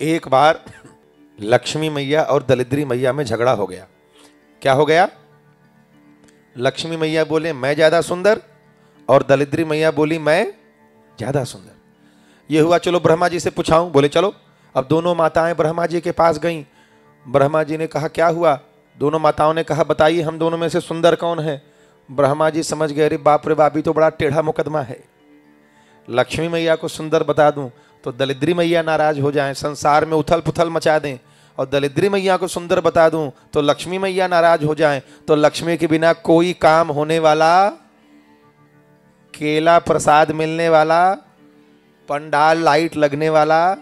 एक बार लक्ष्मी मैया और दलिद्री मैया में झगड़ा हो गया। क्या हो गया? लक्ष्मी मैया बोले मैं ज्यादा सुंदर और दलिद्री मैया बोली मैं ज्यादा सुंदर। ये हुआ, चलो ब्रह्मा जी से पूछाऊं। बोले चलो। अब दोनों माताएं ब्रह्मा जी के पास गईं। ब्रह्मा जी ने कहा क्या हुआ? दोनों माताओं ने कहा बताइए हम दोनों में से सुंदर कौन है? ब्रह्मा जी समझ गए, अरे बाप रे बाप, तो बड़ा टेढ़ा मुकदमा है। लक्ष्मी मैया को सुंदर बता दूं तो दलिद्री मैया नाराज हो जाएं, संसार में उथल पुथल मचा दें, और दलिद्री मैया को सुंदर बता दूं तो लक्ष्मी मैया नाराज हो जाएं। तो लक्ष्मी के बिना कोई काम होने वाला, केला प्रसाद मिलने वाला, पंडाल लाइट लगने वाला,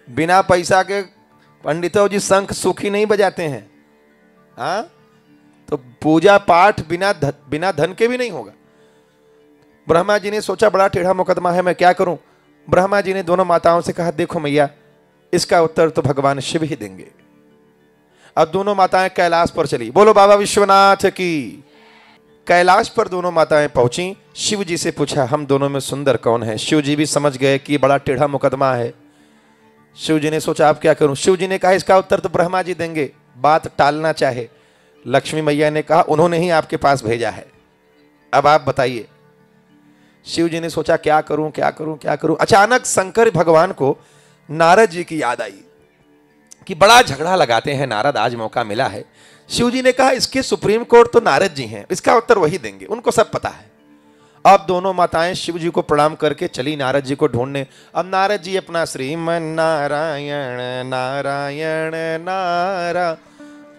बिना पैसा के पंडितों जी शंख सुखी नहीं बजाते हैं। हाँ, तो पूजा पाठ बिना धन के भी नहीं होगा। ब्रह्मा जी ने सोचा बड़ा टेढ़ा मुकदमा है, मैं क्या करूं? ब्रह्मा जी ने दोनों माताओं से कहा देखो मैया, इसका उत्तर तो भगवान शिव ही देंगे। अब दोनों माताएं कैलाश पर चली। बोलो बाबा विश्वनाथ की। कैलाश पर दोनों माताएं पहुंची। शिव जी से पूछा हम दोनों में सुंदर कौन है? शिव जी भी समझ गए कि बड़ा टेढ़ा मुकदमा है। शिव जी ने सोचा अब क्या करूं? शिव जी ने कहा इसका उत्तर तो ब्रह्मा जी देंगे, बात टालना चाहे। लक्ष्मी मैया ने कहा उन्होंने ही आपके पास भेजा है, अब आप बताइए। शिव जी ने सोचा क्या करूं क्या करूं क्या करूं। अचानक शंकर भगवान को नारद जी की याद आई कि बड़ा झगड़ा लगाते हैं नारद, आज मौका मिला है। शिव जी ने कहा इसके सुप्रीम कोर्ट तो नारद जी हैं, इसका उत्तर वही देंगे, उनको सब पता है। अब दोनों माताएं शिव जी को प्रणाम करके चली नारद जी को ढूंढने। अब नारद जी अपना श्रीमन नारायण नारायण नारा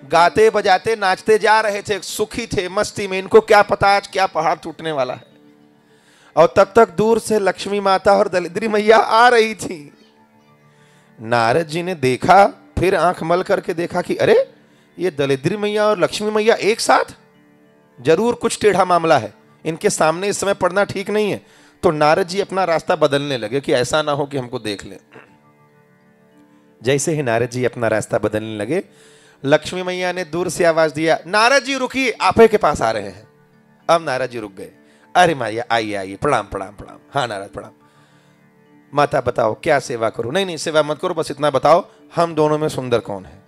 गाते बजाते नाचते जा रहे थे, सुखी थे मस्ती में। इनको क्या पता आज क्या पहाड़ टूटने वाला है। और तब तक दूर से लक्ष्मी माता और दलिद्री मैया आ रही थी। नारद जी ने देखा, फिर आंख मल करके देखा कि अरे ये दलिद्री मैया और लक्ष्मी मैया एक साथ, जरूर कुछ टेढ़ा मामला है, इनके सामने इस समय पड़ना ठीक नहीं है। तो नारद जी अपना रास्ता बदलने लगे कि ऐसा ना हो कि हमको देख लें। जैसे ही नारद जी अपना रास्ता बदलने लगे, लक्ष्मी मैया ने दूर से आवाज दिया नारद जी रुकिए, आपे के पास आ रहे हैं। अब नारद जी रुक गए। अरे मैया आइए आइए, प्रणाम प्रणाम प्रणाम। हाँ नारद प्रणाम। माता बताओ क्या सेवा करूं? नहीं नहीं सेवा मत करो, बस इतना बताओ हम दोनों में सुंदर कौन है?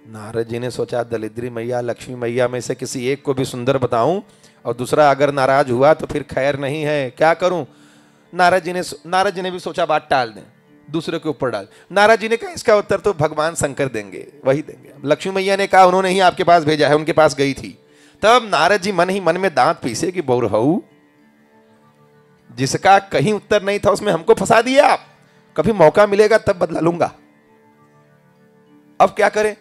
नारद जी ने सोचा दलिद्री मैया लक्ष्मी मैया में से किसी एक को भी सुंदर बताऊं और दूसरा अगर नाराज हुआ तो फिर खैर नहीं है, क्या करूं? नारद जी ने भी सोचा बात टाल दें, दूसरे के ऊपर डाल। नारद जी ने कहा इसका उत्तर तो भगवान शंकर देंगे, वही देंगे। लक्ष्मी मैया ने कहा उन्होंने ही आपके पास भेजा है, उनके पास गई थी। तब नारद जी मन ही मन में दांत पीसे कि बौरहू, जिसका कहीं उत्तर नहीं था उसमें हमको फंसा दिया आप। कभी मौका मिलेगा तब बदला लूंगा, अब क्या करें?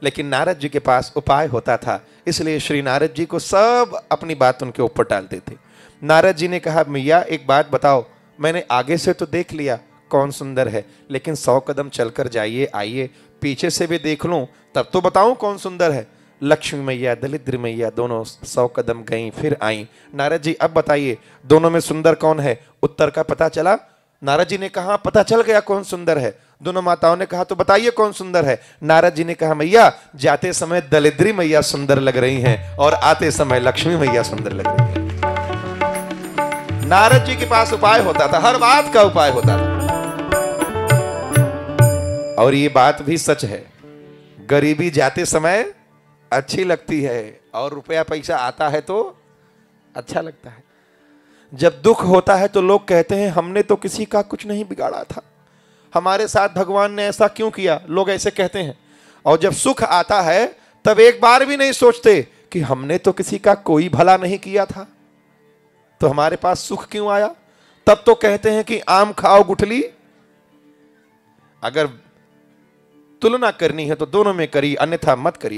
लेकिन नारद जी के पास उपाय होता था, इसलिए श्री नारद जी को सब अपनी बात उनके ऊपर डालते थे। नारद जी ने कहा मैया एक बात बताओ, मैंने आगे से तो देख लिया कौन सुंदर है, लेकिन 100 कदम चलकर जाइए, आइए पीछे से भी देख लूं तब तो बताऊं कौन सुंदर है। लक्ष्मी मैया दलिद्री मैया दोनों 100 कदम गईं, फिर आईं। नारद जी अब बताइए दोनों में सुंदर कौन है? उत्तर का पता चला। नारद जी ने कहा पता चल गया कौन सुंदर है। दोनों माताओं ने कहा तो बताइए कौन सुंदर है? नारद जी ने कहा मैया जाते समय दलिद्री मैया सुंदर लग रही हैं और आते समय लक्ष्मी मैया सुंदर लग रही है। नारद जी के पास उपाय होता था, हर बात का उपाय होता था। और ये बात भी सच है, गरीबी जाते समय अच्छी लगती है और रुपया पैसा आता है तो अच्छा लगता है। जब दुख होता है तो लोग कहते हैं हमने तो किसी का कुछ नहीं बिगाड़ा था, हमारे साथ भगवान ने ऐसा क्यों किया, लोग ऐसे कहते हैं। और जब सुख आता है तब एक बार भी नहीं सोचते कि हमने तो किसी का कोई भला नहीं किया था, तो हमारे पास सुख क्यों आया। तब तो कहते हैं कि आम खाओ गुठली। अगर तुलना करनी है तो दोनों में करिए, अन्यथा मत करिए।